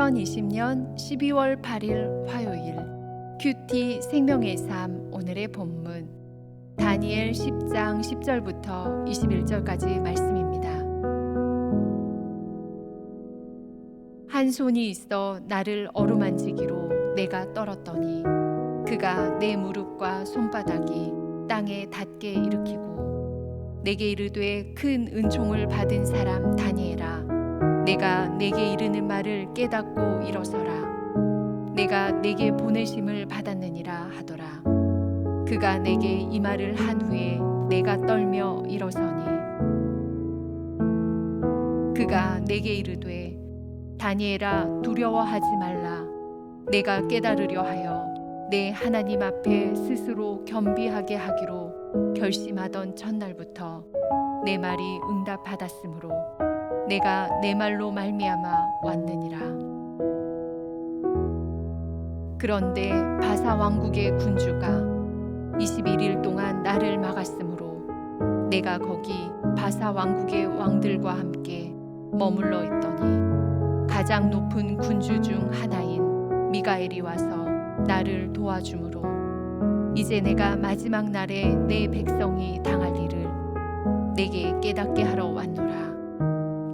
2020년 12월 8일 화요일 큐티 생명의 삶 오늘의 본문 다니엘 10장 10절부터 21절까지 말씀입니다. 한 손이 있어 나를 어루만지기로 내가 떨었더니 그가 내 무릎과 손바닥이 땅에 닿게 일으키고 내게 이르되 큰 은총을 받은 사람 다니엘아 내가 내게 이르는 말을 깨닫고 일어서라 내가 내게 보내심을 받았느니라 하더라. 그가 내게 이 말을 한 후에 내가 떨며 일어서니 그가 내게 이르되 다니엘아 두려워하지 말라 내가 깨달으려 하여 내 하나님 앞에 스스로 겸비하게 하기로 결심하던 첫날부터 내 말이 응답받았으므로 내가 내 말로 말미암아 왔느니라. 그런데 바사 왕국의 군주가 21일 동안 나를 막았으므로 내가 거기 바사 왕국의 왕들과 함께 머물러 있더니 가장 높은 군주 중 하나인 미가엘이 와서 나를 도와주므로 이제 내가 마지막 날에 내 백성이 당할 일을 내게 깨닫게 하러 왔노라.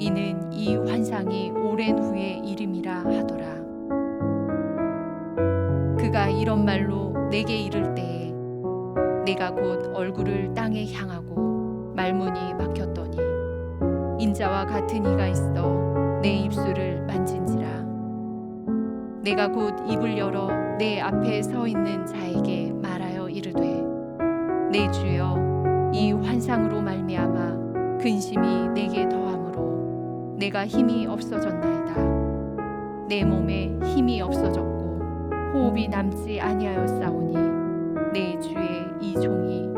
이는 이 환상이 오랜 후의 일임이라 하더라. 그가 이런 말로 내게 이를 때에 내가 곧 얼굴을 땅에 향하고 말문이 막혔더니 인자와 같은 이가 있어 내 입술을 만진지라. 내가 곧 입을 열어 내 앞에 서 있는 자에게 말하여 이르되 내 주여 이 환상으로 말미암아 근심이 내게 더하므로 내가 힘이 없어졌나이다. 내 몸에 힘이 없어졌고 호흡이 남지 아니하였사오니 내 주의 이 종이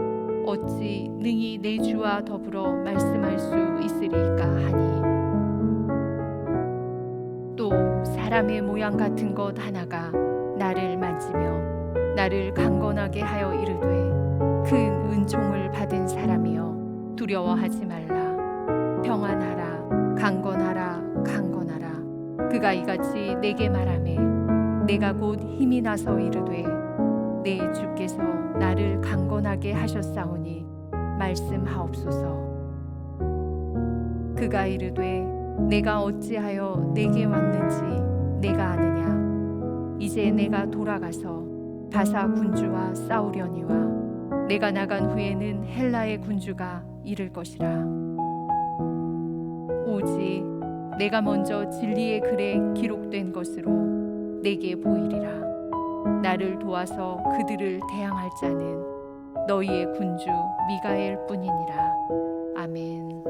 어찌 능히 내 주와 더불어 말씀할 수 있으리까 하니 또 사람의 모양 같은 것 하나가 나를 만지며 나를 강건하게 하여 이르되 큰 은총을 받은 사람이여 두려워하지 말라 평안하라 강건하라 강건하라. 그가 이같이 내게 말하매 내가 곧 힘이 나서 이르되 내 주께서 나를 강건하게 하셨사오니 말씀하옵소서. 그가 이르되 내가 어찌하여 내게 왔는지 내가 아느냐. 이제 내가 돌아가서 바사 군주와 싸우려니와 내가 나간 후에는 헬라의 군주가 이를 것이라. 오직 내가 먼저 진리의 글에 기록된 것으로 내게 보이리라. 나를 도와서 그들을 대항할 자는 너희의 군주 미가엘 뿐이니라. 아멘.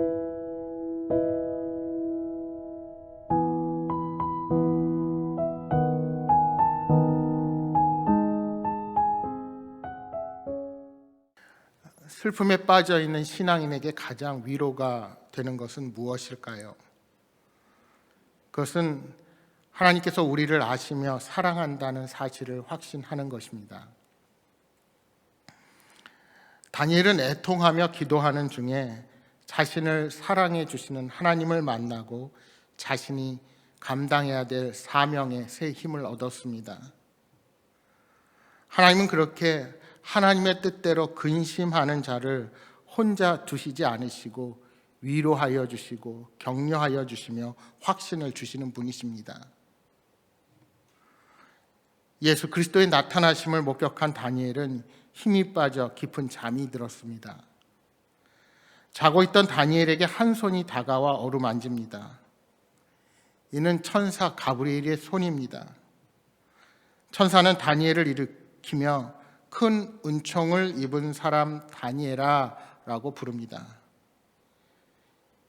슬픔에 빠져 있는 신앙인에게 가장 위로가 되는 것은 무엇일까요? 그것은 하나님께서 우리를 아시며 사랑한다는 사실을 확신하는 것입니다. 다니엘은 애통하며 기도하는 중에 자신을 사랑해 주시는 하나님을 만나고 자신이 감당해야 될 사명의 새 힘을 얻었습니다. 하나님은 그렇게 하나님의 뜻대로 근심하는 자를 혼자 두시지 않으시고 위로하여 주시고 격려하여 주시며 확신을 주시는 분이십니다. 예수 그리스도의 나타나심을 목격한 다니엘은 힘이 빠져 깊은 잠이 들었습니다. 자고 있던 다니엘에게 한 손이 다가와 어루만집니다. 이는 천사 가브리엘의 손입니다. 천사는 다니엘을 일으키며 큰 은총을 입은 사람 다니엘아 라고 부릅니다.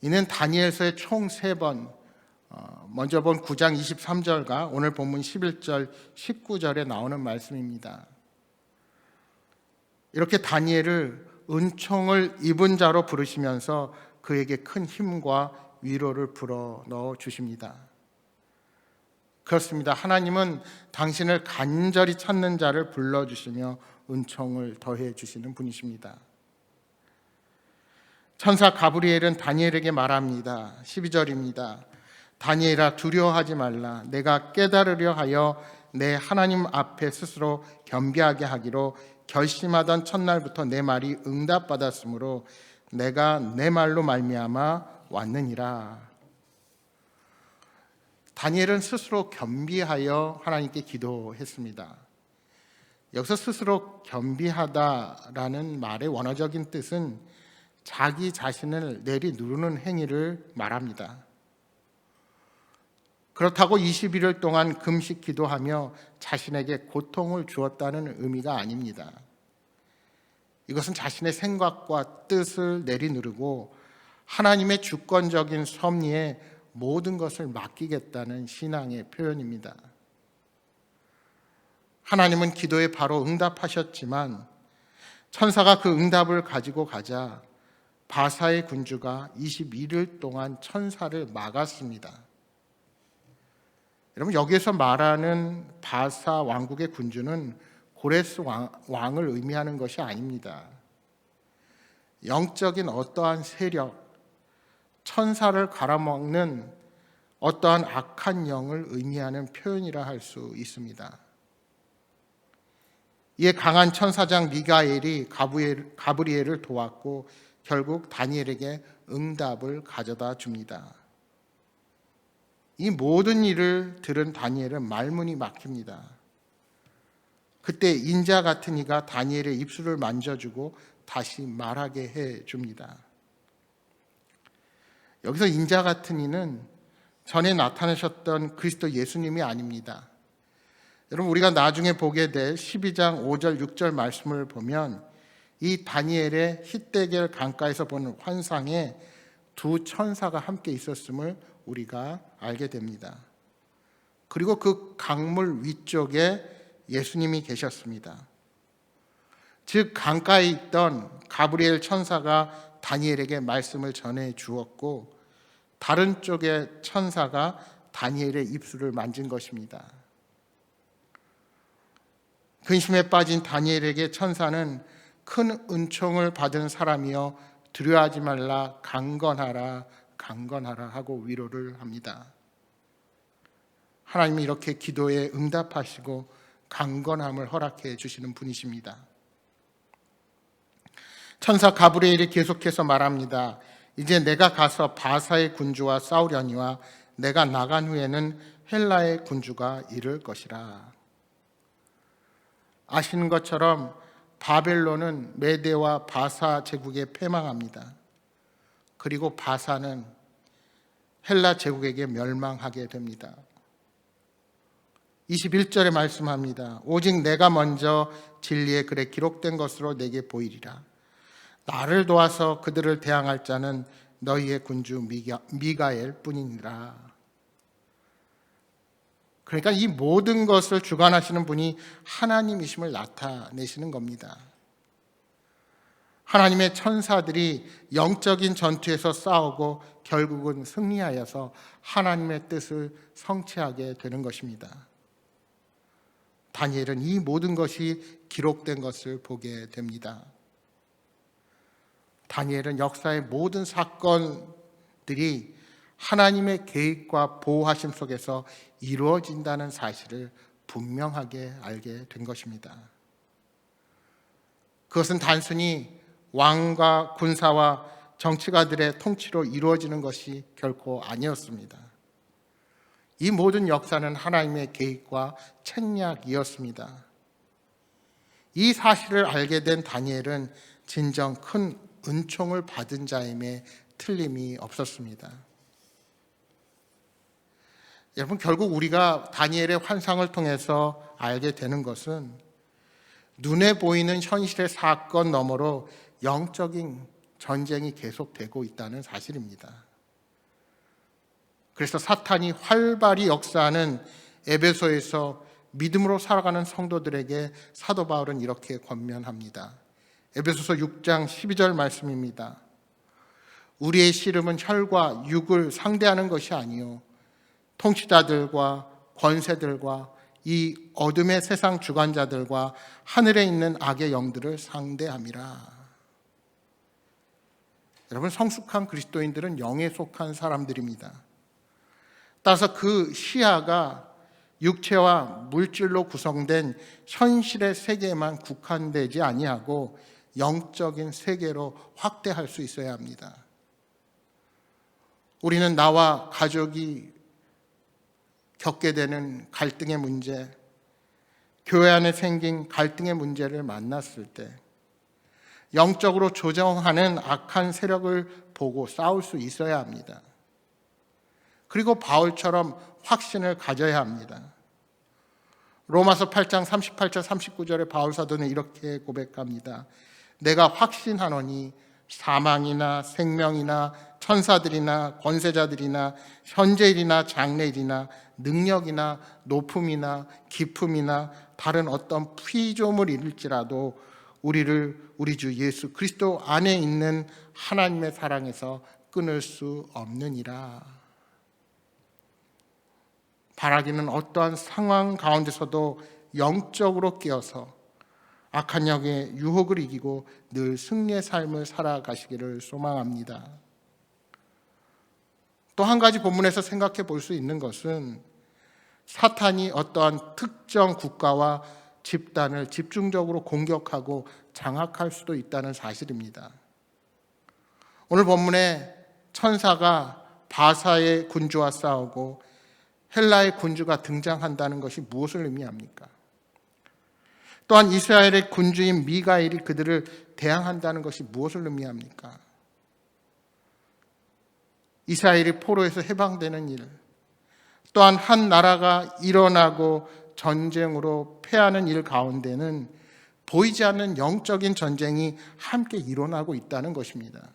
이는 다니엘서의 총 3번, 먼저 본 9장 23절과 오늘 본문 11절, 19절에 나오는 말씀입니다. 이렇게 다니엘을 은총을 입은 자로 부르시면서 그에게 큰 힘과 위로를 불어넣어 주십니다. 그렇습니다. 하나님은 당신을 간절히 찾는 자를 불러주시며 은총을 더해 주시는 분이십니다. 천사 가브리엘은 다니엘에게 말합니다. 12절입니다. 다니엘아, 두려워하지 말라. 내가 깨달으려 하여 내 하나님 앞에 스스로 겸비하게 하기로 결심하던 첫날부터 내 말이 응답받았으므로 내가 내 말로 말미암아 왔느니라. 다니엘은 스스로 겸비하여 하나님께 기도했습니다. 여기서 스스로 겸비하다라는 말의 원어적인 뜻은 자기 자신을 내리누르는 행위를 말합니다. 그렇다고 21일 동안 금식 기도하며 자신에게 고통을 주었다는 의미가 아닙니다. 이것은 자신의 생각과 뜻을 내리누르고 하나님의 주권적인 섭리에 모든 것을 맡기겠다는 신앙의 표현입니다. 하나님은 기도에 바로 응답하셨지만 천사가 그 응답을 가지고 가자 바사의 군주가 21일 동안 천사를 막았습니다. 여러분, 여기에서 말하는 바사 왕국의 군주는 고레스 왕을 의미하는 것이 아닙니다. 영적인 어떠한 세력, 천사를 갈아먹는 어떠한 악한 영을 의미하는 표현이라 할 수 있습니다. 이에 강한 천사장 미가엘이 가브리엘을 도왔고 결국 다니엘에게 응답을 가져다 줍니다. 이 모든 일을 들은 다니엘은 말문이 막힙니다. 그때 인자 같은 이가 다니엘의 입술을 만져주고 다시 말하게 해줍니다. 여기서 인자 같은 이는 전에 나타나셨던 그리스도 예수님이 아닙니다. 여러분, 우리가 나중에 보게 될 12장 5절 6절 말씀을 보면 이 다니엘의 히데겔 강가에서 보는 환상에 두 천사가 함께 있었음을 우리가 알게 됩니다. 그리고 그 강물 위쪽에 예수님이 계셨습니다. 즉 강가에 있던 가브리엘 천사가 다니엘에게 말씀을 전해 주었고 다른 쪽의 천사가 다니엘의 입술을 만진 것입니다. 근심에 빠진 다니엘에게 천사는 큰 은총을 받은 사람이여 두려워하지 말라, 강건하라 하고 위로를 합니다. 하나님이 이렇게 기도에 응답하시고 강건함을 허락해 주시는 분이십니다. 천사 가브리엘이 계속해서 말합니다. 이제 내가 가서 바사의 군주와 싸우려니와 내가 나간 후에는 헬라의 군주가 이를 것이라. 아시는 것처럼 바벨론은 메대와 바사 제국에 패망합니다. 그리고 바사는 헬라 제국에게 멸망하게 됩니다. 21절에 말씀합니다. 오직 내가 먼저 진리의 글에 기록된 것으로 내게 보이리라. 나를 도와서 그들을 대항할 자는 너희의 군주 미가엘 뿐이니라. 그러니까 이 모든 것을 주관하시는 분이 하나님이심을 나타내시는 겁니다. 하나님의 천사들이 영적인 전투에서 싸우고 결국은 승리하여서 하나님의 뜻을 성취하게 되는 것입니다. 다니엘은 이 모든 것이 기록된 것을 보게 됩니다. 다니엘은 역사의 모든 사건들이 하나님의 계획과 보호하심 속에서 이루어진다는 사실을 분명하게 알게 된 것입니다. 그것은 단순히 왕과 군사와 정치가들의 통치로 이루어지는 것이 결코 아니었습니다. 이 모든 역사는 하나님의 계획과 책략이었습니다. 이 사실을 알게 된 다니엘은 진정 큰 은총을 받은 자임에 틀림이 없었습니다. 여러분, 결국 우리가 다니엘의 환상을 통해서 알게 되는 것은 눈에 보이는 현실의 사건 너머로 영적인 전쟁이 계속되고 있다는 사실입니다. 그래서 사탄이 활발히 역사하는 에베소에서 믿음으로 살아가는 성도들에게 사도 바울은 이렇게 권면합니다. 에베소서 6장 12절 말씀입니다. 우리의 씨름은 혈과 육을 상대하는 것이 아니요 통치자들과 권세들과 이 어둠의 세상 주관자들과 하늘에 있는 악의 영들을 상대함이라. 여러분, 성숙한 그리스도인들은 영에 속한 사람들입니다. 따라서 그 시야가 육체와 물질로 구성된 현실의 세계에만 국한되지 아니하고 영적인 세계로 확대할 수 있어야 합니다. 우리는 나와 가족이 겪게 되는 갈등의 문제, 교회 안에 생긴 갈등의 문제를 만났을 때 영적으로 조정하는 악한 세력을 보고 싸울 수 있어야 합니다. 그리고 바울처럼 확신을 가져야 합니다. 로마서 8장 38절 39절에 바울 사도는 이렇게 고백합니다. 내가 확신하노니 사망이나 생명이나 천사들이나 권세자들이나 현재일이나 장래일이나 능력이나 높음이나 깊음이나 다른 어떤 피조물일지라도 우리를 우리 주 예수 그리스도 안에 있는 하나님의 사랑에서 끊을 수 없느니라. 바라기는 어떠한 상황 가운데서도 영적으로 깨어서 악한 영의 유혹을 이기고 늘 승리의 삶을 살아가시기를 소망합니다. 또 한 가지 본문에서 생각해 볼 수 있는 것은 사탄이 어떠한 특정 국가와 집단을 집중적으로 공격하고 장악할 수도 있다는 사실입니다. 오늘 본문에 천사가 바사의 군주와 싸우고 헬라의 군주가 등장한다는 것이 무엇을 의미합니까? 또한 이스라엘의 군주인 미가엘이 그들을 대항한다는 것이 무엇을 의미합니까? 이스라엘이 포로에서 해방되는 일, 또한 한 나라가 일어나고 전쟁으로 패하는 일 가운데는 보이지 않는 영적인 전쟁이 함께 일어나고 있다는 것입니다.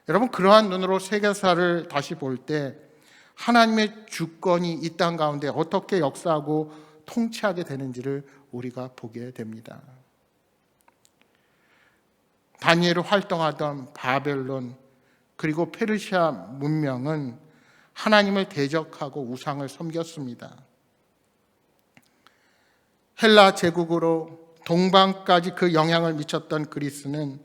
여러분, 그러한 눈으로 세계사를 다시 볼 때 하나님의 주권이 이 땅 가운데 어떻게 역사하고 통치하게 되는지를 우리가 보게 됩니다. 다니엘을 활동하던 바벨론 그리고 페르시아 문명은 하나님을 대적하고 우상을 섬겼습니다. 헬라 제국으로 동방까지 그 영향을 미쳤던 그리스는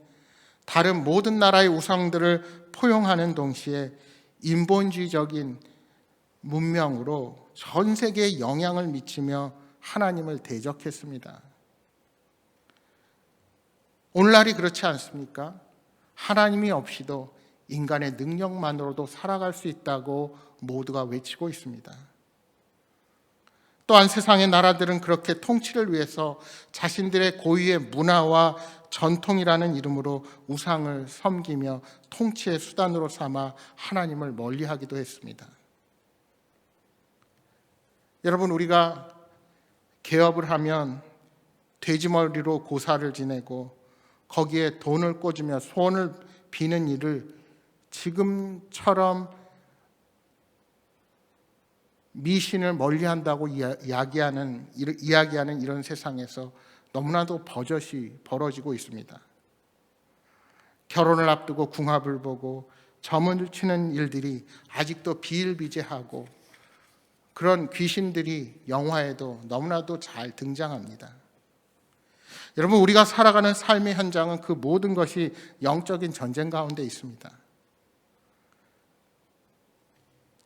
다른 모든 나라의 우상들을 포용하는 동시에 인본주의적인 문명으로 전 세계에 영향을 미치며 하나님을 대적했습니다. 오늘날이 그렇지 않습니까? 하나님이 없이도 인간의 능력만으로도 살아갈 수 있다고 모두가 외치고 있습니다. 또한 세상의 나라들은 그렇게 통치를 위해서 자신들의 고유의 문화와 전통이라는 이름으로 우상을 섬기며 통치의 수단으로 삼아 하나님을 멀리하기도 했습니다. 여러분, 우리가 개업을 하면 돼지머리로 고사를 지내고 거기에 돈을 꽂으며 소원을 비는 일을 지금처럼 미신을 멀리한다고 이야기하는 이런 세상에서 너무나도 버젓이 벌어지고 있습니다. 결혼을 앞두고 궁합을 보고 점을 치는 일들이 아직도 비일비재하고 그런 귀신들이 영화에도 너무나도 잘 등장합니다. 여러분, 우리가 살아가는 삶의 현장은 그 모든 것이 영적인 전쟁 가운데 있습니다.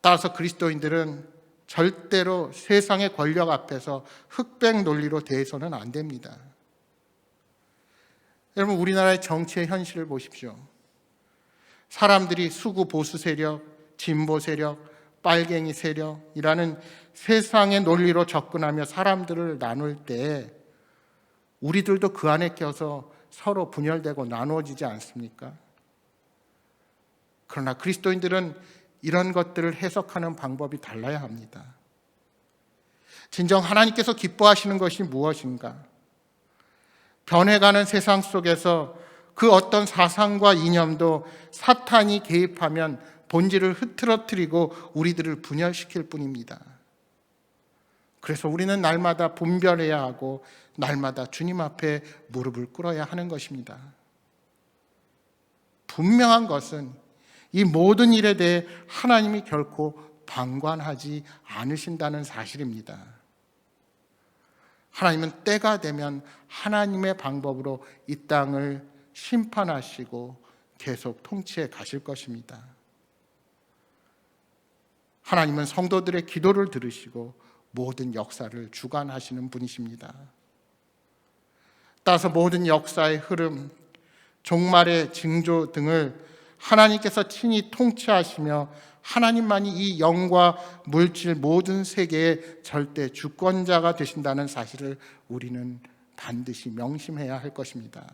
따라서 그리스도인들은 절대로 세상의 권력 앞에서 흑백 논리로 대해서는 안 됩니다. 여러분, 우리나라의 정치의 현실을 보십시오. 사람들이 수구 보수 세력, 진보 세력, 빨갱이 세력이라는 세상의 논리로 접근하며 사람들을 나눌 때 우리들도 그 안에 껴서 서로 분열되고 나누어지지 않습니까? 그러나 그리스도인들은 이런 것들을 해석하는 방법이 달라야 합니다. 진정 하나님께서 기뻐하시는 것이 무엇인가? 변해가는 세상 속에서 그 어떤 사상과 이념도 사탄이 개입하면 본질을 흐트러뜨리고 우리들을 분열시킬 뿐입니다. 그래서 우리는 날마다 분별해야 하고 날마다 주님 앞에 무릎을 꿇어야 하는 것입니다. 분명한 것은 이 모든 일에 대해 하나님이 결코 방관하지 않으신다는 사실입니다. 하나님은 때가 되면 하나님의 방법으로 이 땅을 심판하시고 계속 통치해 가실 것입니다. 하나님은 성도들의 기도를 들으시고 모든 역사를 주관하시는 분이십니다. 따라서 모든 역사의 흐름, 종말의 징조 등을 하나님께서 친히 통치하시며 하나님만이 이 영과 물질 모든 세계의 절대 주권자가 되신다는 사실을 우리는 반드시 명심해야 할 것입니다.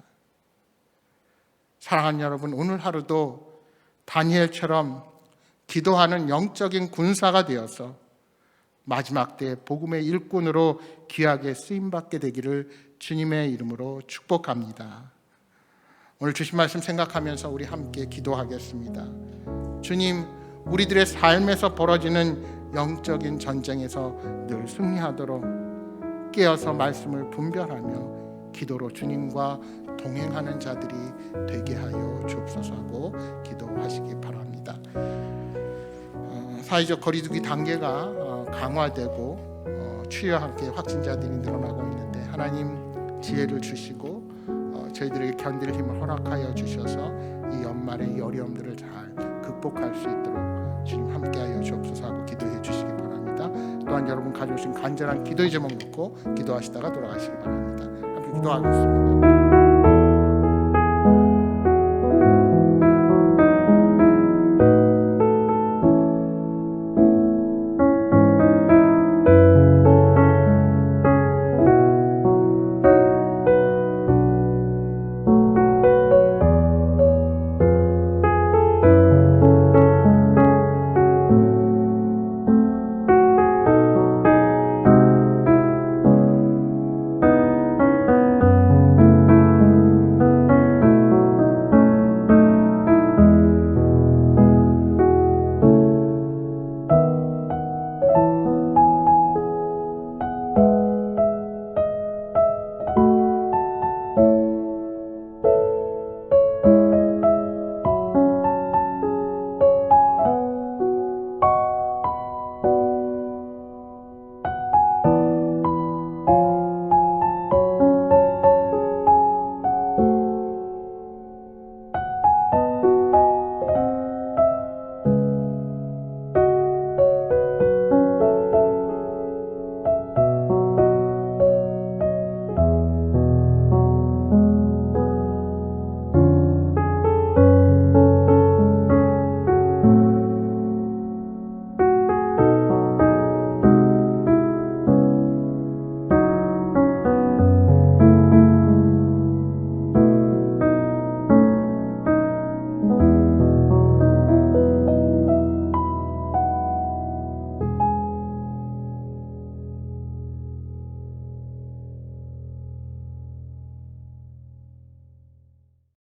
사랑하는 여러분, 오늘 하루도 다니엘처럼 기도하는 영적인 군사가 되어서 마지막 때 복음의 일꾼으로 귀하게 쓰임받게 되기를 주님의 이름으로 축복합니다. 오늘 주신 말씀 생각하면서 우리 함께 기도하겠습니다. 주님, 우리들의 삶에서 벌어지는 영적인 전쟁에서 늘 승리하도록 깨어서 말씀을 분별하며 기도로 주님과 동행하는 자들이 되게 하여 주옵소서 하고 기도하시기 바랍니다. 사회적 거리두기 단계가 강화되고 추위와 함께 확진자들이 늘어나고 있는데 하나님 지혜를 주시고 저희들에게 견딜 힘을 허락하여 주셔서 이 연말의 이 어려움들을 잘 극복할 수 있도록 주님 함께하여 주옵소서 하고 기도해 주시기 바랍니다. 또한 여러분 가져오신 간절한 기도의 제목 놓고 기도하시다가 돌아가시기 바랍니다. 함께 기도하겠습니다.